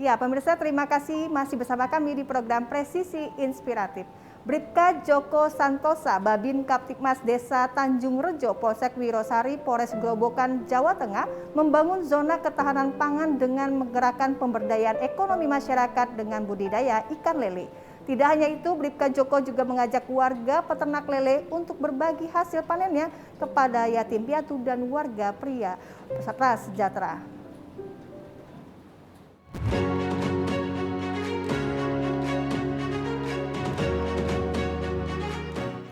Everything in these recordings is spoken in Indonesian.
Ya, pemirsa, terima kasih masih bersama kami di program Presisi Inspiratif. Bribka Joko Santosa, Babin Kaptipmas Desa Tanjung Rejo, Polsek Wirosari, Polres Grobogan, Jawa Tengah, membangun zona ketahanan pangan dengan menggerakkan pemberdayaan ekonomi masyarakat dengan budidaya ikan lele. Tidak hanya itu, Bribka Joko juga mengajak warga peternak lele untuk berbagi hasil panennya kepada yatim piatu dan warga pria prasejahtera.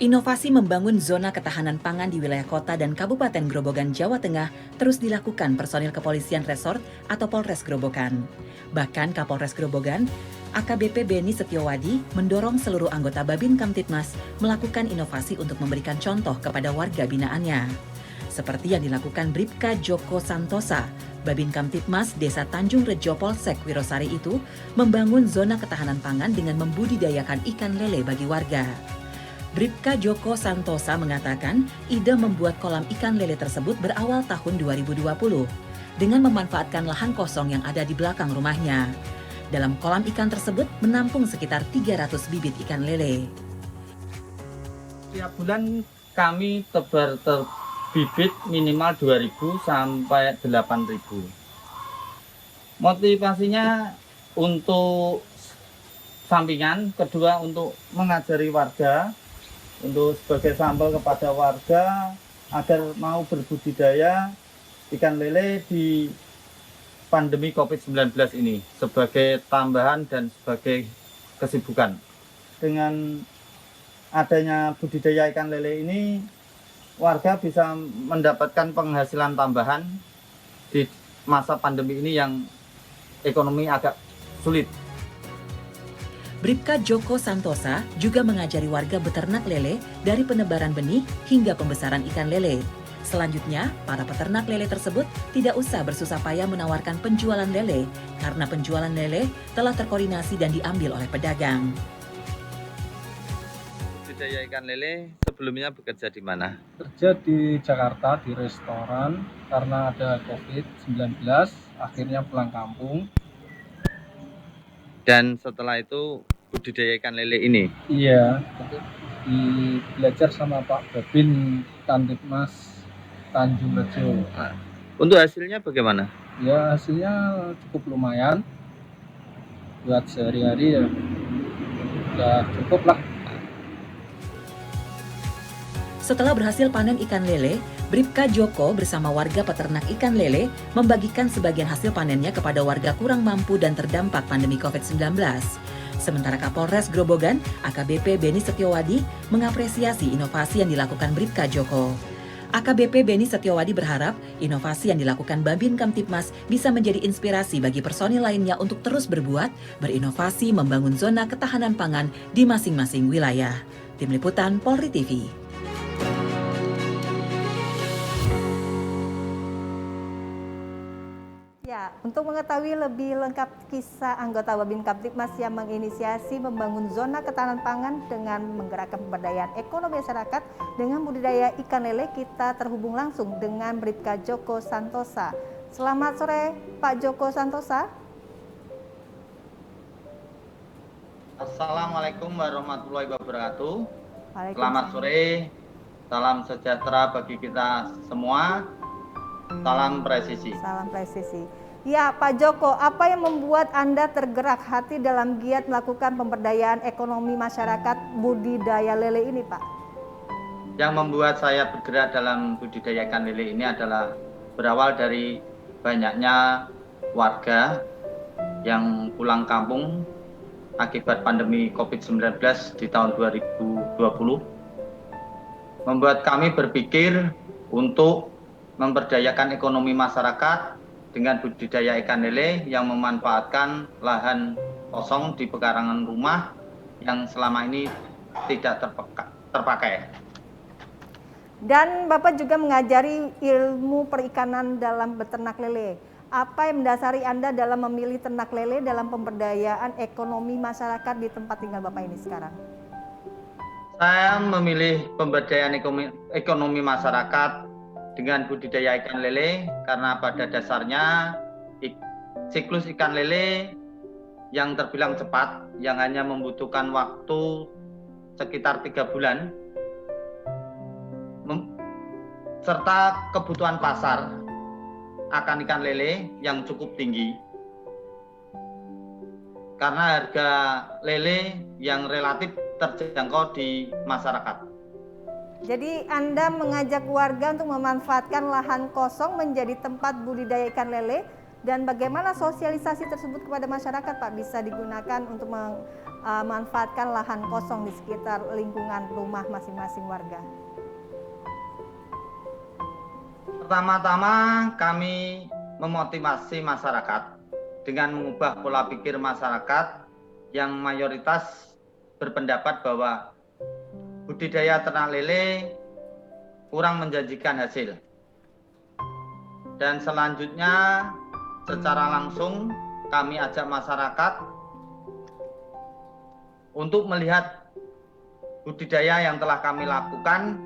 Inovasi membangun zona ketahanan pangan di wilayah kota dan Kabupaten Grobogan, Jawa Tengah terus dilakukan personil Kepolisian Resort atau Polres Grobogan. Bahkan Kapolres Grobogan, AKBP Beni Setiowadi, mendorong seluruh anggota Babin Kamtibmas melakukan inovasi untuk memberikan contoh kepada warga binaannya. Seperti yang dilakukan Bribka Joko Santosa, Babin Kamtibmas Desa Tanjung Rejo Polsek Wirosari itu membangun zona ketahanan pangan dengan membudidayakan ikan lele bagi warga. Bribka Joko Santosa mengatakan ide membuat kolam ikan lele tersebut berawal tahun 2020 dengan memanfaatkan lahan kosong yang ada di belakang rumahnya. Dalam kolam ikan tersebut menampung sekitar 300 bibit ikan lele. Tiap bulan kami tebar bibit minimal 2.000 sampai 8.000. Motivasinya untuk sampingan, kedua untuk mengajari warga, untuk sebagai sampel kepada warga agar mau berbudidaya ikan lele di pandemi COVID-19 ini sebagai tambahan dan sebagai kesibukan. Dengan adanya budidaya ikan lele ini, warga bisa mendapatkan penghasilan tambahan di masa pandemi ini yang ekonomi agak sulit. Bribka Joko Santosa juga mengajari warga beternak lele dari penebaran benih hingga pembesaran ikan lele. Selanjutnya, para peternak lele tersebut tidak usah bersusah payah menawarkan penjualan lele karena penjualan lele telah terkoordinasi dan diambil oleh pedagang. Budidaya ikan lele sebelumnya bekerja di mana? Kerja di Jakarta di restoran, karena ada COVID-19 akhirnya pulang kampung. Dan setelah itu budidaya ikan lele ini? Iya, belajar sama Pak Babin Kamtibmas Tanjung Rejo. Untuk hasilnya bagaimana? Ya, hasilnya cukup lumayan buat sehari-hari, ya udah cukup lah. Setelah berhasil panen ikan lele, Bribka Joko bersama warga peternak ikan lele membagikan sebagian hasil panennya kepada warga kurang mampu dan terdampak pandemi COVID-19. Sementara Kapolres Grobogan, AKBP Beni Setiowadi, mengapresiasi inovasi yang dilakukan Bribka Joko. AKBP Beni Setiowadi berharap inovasi yang dilakukan Babin Kamtibmas bisa menjadi inspirasi bagi personil lainnya untuk terus berbuat, berinovasi membangun zona ketahanan pangan di masing-masing wilayah. Tim Liputan Polri TV. Ya, untuk mengetahui lebih lengkap kisah anggota Babin Kamtibmas yang menginisiasi membangun zona ketahanan pangan dengan menggerakkan pemberdayaan ekonomi masyarakat dengan budidaya ikan lele, kita terhubung langsung dengan Bribka Joko Santosa. Selamat sore, Pak Joko Santosa. Assalamualaikum warahmatullahi wabarakatuh. Waalaikumsalam. Selamat sore, salam sejahtera bagi kita semua. Salam presisi. Salam presisi. Ya, Pak Joko, apa yang membuat Anda tergerak hati dalam giat melakukan pemberdayaan ekonomi masyarakat budidaya lele ini, Pak? Yang membuat saya bergerak dalam budidaya ikan lele ini adalah berawal dari banyaknya warga yang pulang kampung akibat pandemi COVID-19 di tahun 2020. Membuat kami berpikir untuk memberdayakan ekonomi masyarakat dengan budidaya ikan lele yang memanfaatkan lahan kosong di pekarangan rumah yang selama ini tidak terpakai. Dan Bapak juga mengajari ilmu perikanan dalam beternak lele. Apa yang mendasari Anda dalam memilih ternak lele dalam pemberdayaan ekonomi masyarakat di tempat tinggal Bapak ini sekarang? Saya memilih pemberdayaan ekonomi masyarakat dengan budidaya ikan lele karena pada dasarnya siklus ikan lele yang terbilang cepat, yang hanya membutuhkan waktu sekitar 3 bulan, serta kebutuhan pasar akan ikan lele yang cukup tinggi, karena harga lele yang relatif terjangkau di masyarakat. Jadi Anda mengajak warga untuk memanfaatkan lahan kosong menjadi tempat budidaya ikan lele, dan bagaimana sosialisasi tersebut kepada masyarakat Pak bisa digunakan untuk memanfaatkan lahan kosong di sekitar lingkungan rumah masing-masing warga? Pertama-tama kami memotivasi masyarakat dengan mengubah pola pikir masyarakat yang mayoritas berpendapat bahwa budidaya ternak lele kurang menjanjikan hasil. Dan selanjutnya secara langsung kami ajak masyarakat untuk melihat budidaya yang telah kami lakukan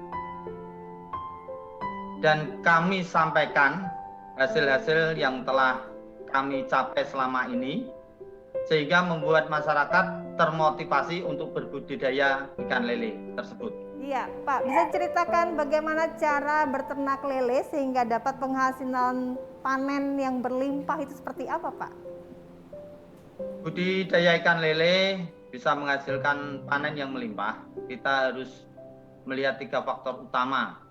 dan kami sampaikan hasil-hasil yang telah kami capai selama ini, sehingga membuat masyarakat termotivasi untuk berbudidaya ikan lele tersebut. Iya, Pak, bisa ceritakan bagaimana cara berternak lele sehingga dapat penghasilan panen yang berlimpah itu seperti apa, Pak? Budidaya ikan lele bisa menghasilkan panen yang melimpah. Kita harus melihat 3 faktor utama.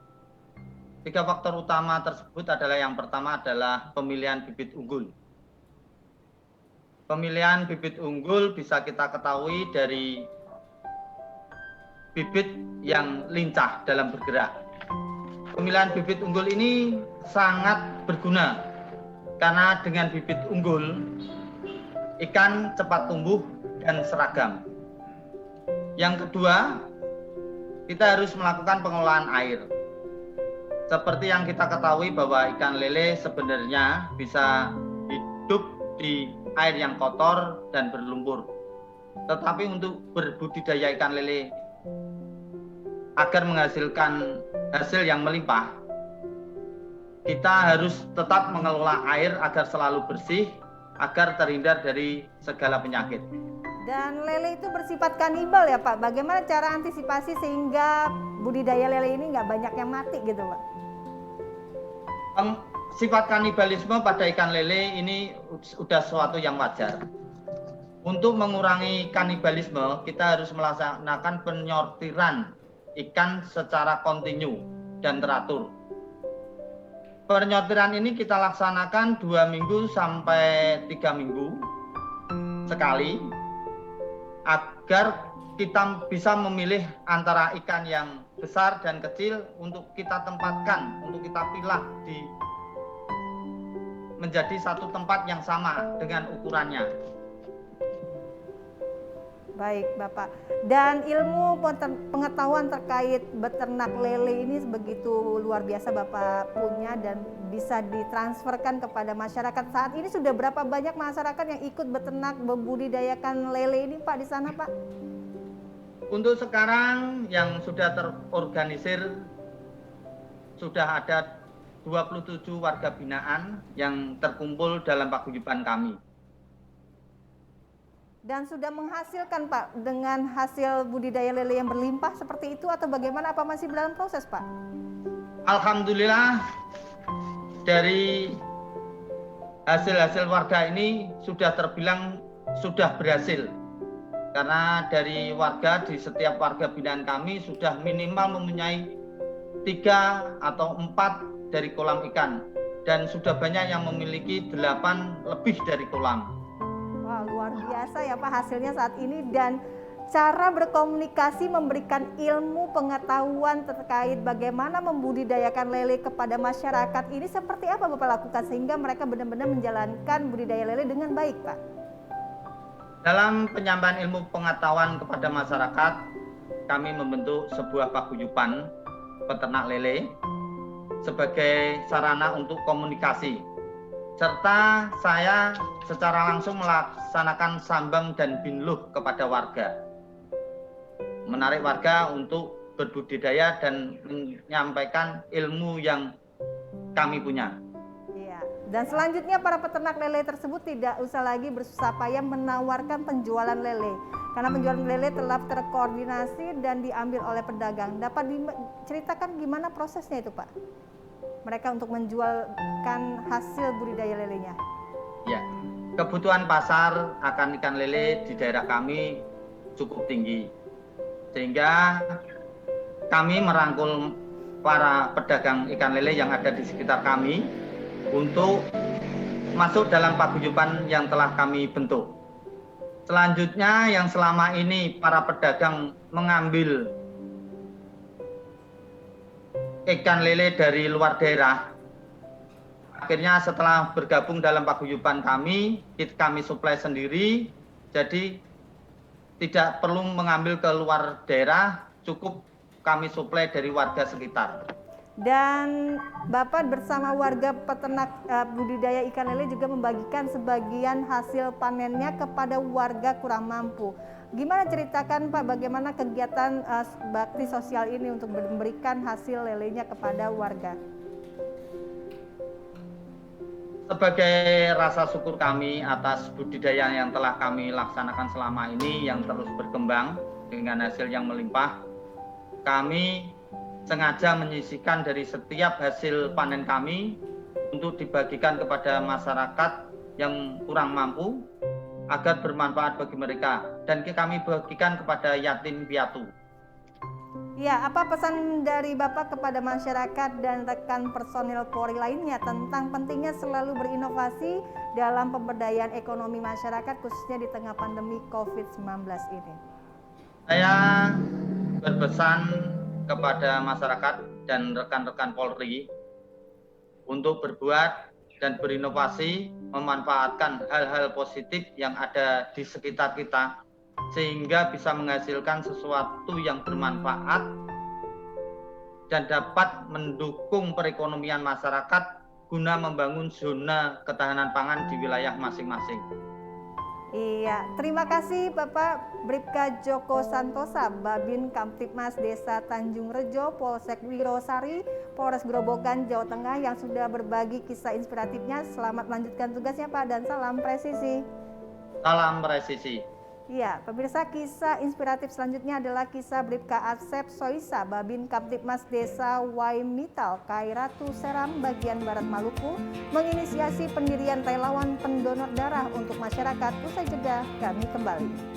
3 faktor utama tersebut adalah, yang pertama adalah pemilihan bibit unggul. Pemilihan bibit unggul bisa kita ketahui dari bibit yang lincah dalam bergerak. Pemilihan bibit unggul ini sangat berguna karena dengan bibit unggul ikan cepat tumbuh dan seragam. Yang kedua, kita harus melakukan pengolahan air. Seperti yang kita ketahui bahwa ikan lele sebenarnya bisa hidup di air yang kotor dan berlumpur. Tetapi untuk berbudidaya ikan lele agar menghasilkan hasil yang melimpah, kita harus tetap mengelola air agar selalu bersih, agar terhindar dari segala penyakit. Dan lele itu bersifat kanibal ya Pak, bagaimana cara antisipasi sehingga budidaya lele ini nggak banyak yang mati gitu Pak? Sifat kanibalisme pada ikan lele ini sudah sesuatu yang wajar. Untuk mengurangi kanibalisme, kita harus melaksanakan penyortiran ikan secara kontinu dan teratur. Penyortiran ini kita laksanakan 2 minggu sampai 3 minggu sekali, agar kita bisa memilih antara ikan yang besar dan kecil untuk kita tempatkan, untuk kita pilah menjadi satu tempat yang sama dengan ukurannya. Baik Bapak, dan ilmu pengetahuan terkait beternak lele ini begitu luar biasa Bapak punya dan bisa ditransferkan kepada masyarakat. Saat ini sudah berapa banyak masyarakat yang ikut beternak membudidayakan lele ini Pak di sana Pak? Untuk sekarang yang sudah terorganisir sudah ada 27 warga binaan yang terkumpul dalam paguyuban kami. Dan sudah menghasilkan Pak dengan hasil budidaya lele yang berlimpah seperti itu atau bagaimana, apa masih dalam proses Pak? Alhamdulillah dari hasil-hasil warga ini sudah terbilang sudah berhasil. Karena dari warga, di setiap warga binaan kami sudah minimal mempunyai 3 atau 4 dari kolam ikan. Dan sudah banyak yang memiliki 8 lebih dari kolam. Wah, luar biasa ya Pak hasilnya saat ini. Dan cara berkomunikasi memberikan ilmu pengetahuan terkait bagaimana membudidayakan lele kepada masyarakat ini seperti apa Bapak lakukan sehingga mereka benar-benar menjalankan budidaya lele dengan baik Pak? Dalam penyampaian ilmu pengetahuan kepada masyarakat, kami membentuk sebuah paguyuban peternak lele sebagai sarana untuk komunikasi. Serta saya secara langsung melaksanakan sambang dan binluh kepada warga. Menarik warga untuk berbudidaya dan menyampaikan ilmu yang kami punya. Iya. Dan selanjutnya para peternak lele tersebut tidak usah lagi bersusah payah menawarkan penjualan lele. Karena penjualan lele telah terkoordinasi dan diambil oleh pedagang. Dapat diceritakan gimana prosesnya itu Pak? Mereka untuk menjualkan hasil budidaya lelenya. Ya, kebutuhan pasar akan ikan lele di daerah kami cukup tinggi. Sehingga kami merangkul para pedagang ikan lele yang ada di sekitar kami untuk masuk dalam paguyuban yang telah kami bentuk. Selanjutnya yang selama ini para pedagang mengambil ikan lele dari luar daerah, akhirnya setelah bergabung dalam paguyuban kami suplai sendiri, jadi tidak perlu mengambil ke luar daerah, cukup kami suplai dari warga sekitar. Dan Bapak bersama warga peternak budidaya ikan lele juga membagikan sebagian hasil panennya kepada warga kurang mampu. Gimana ceritakan Pak bagaimana kegiatan bakti sosial ini untuk memberikan hasil lelenya kepada warga? Sebagai rasa syukur kami atas budidaya yang telah kami laksanakan selama ini yang terus berkembang dengan hasil yang melimpah, kami sengaja menyisihkan dari setiap hasil panen kami untuk dibagikan kepada masyarakat yang kurang mampu agar bermanfaat bagi mereka, dan kami bagikan kepada yatim piatu. Ya, apa pesan dari Bapak kepada masyarakat dan rekan personil Polri lainnya tentang pentingnya selalu berinovasi dalam pemberdayaan ekonomi masyarakat khususnya di tengah pandemi COVID-19 ini? Saya berpesan kepada masyarakat dan rekan-rekan Polri untuk berbuat dan berinovasi, memanfaatkan hal-hal positif yang ada di sekitar kita sehingga bisa menghasilkan sesuatu yang bermanfaat dan dapat mendukung perekonomian masyarakat guna membangun zona ketahanan pangan di wilayah masing-masing. Iya, terima kasih Bapak Bribka Joko Santosa, Babin Kamtibmas Desa Tanjung Rejo, Polsek Wirosari, Polres Grobogan, Jawa Tengah yang sudah berbagi kisah inspiratifnya. Selamat melanjutkan tugasnya Pak dan salam presisi. Salam presisi. Ya, pemirsa, kisah inspiratif selanjutnya adalah kisah Bribka Asep Soisa, Babin Kamtibmas Desa Waimital, Kairatu Seram, bagian Barat Maluku, menginisiasi pendirian relawan pendonor darah untuk masyarakat. Usai jeda, kami kembali.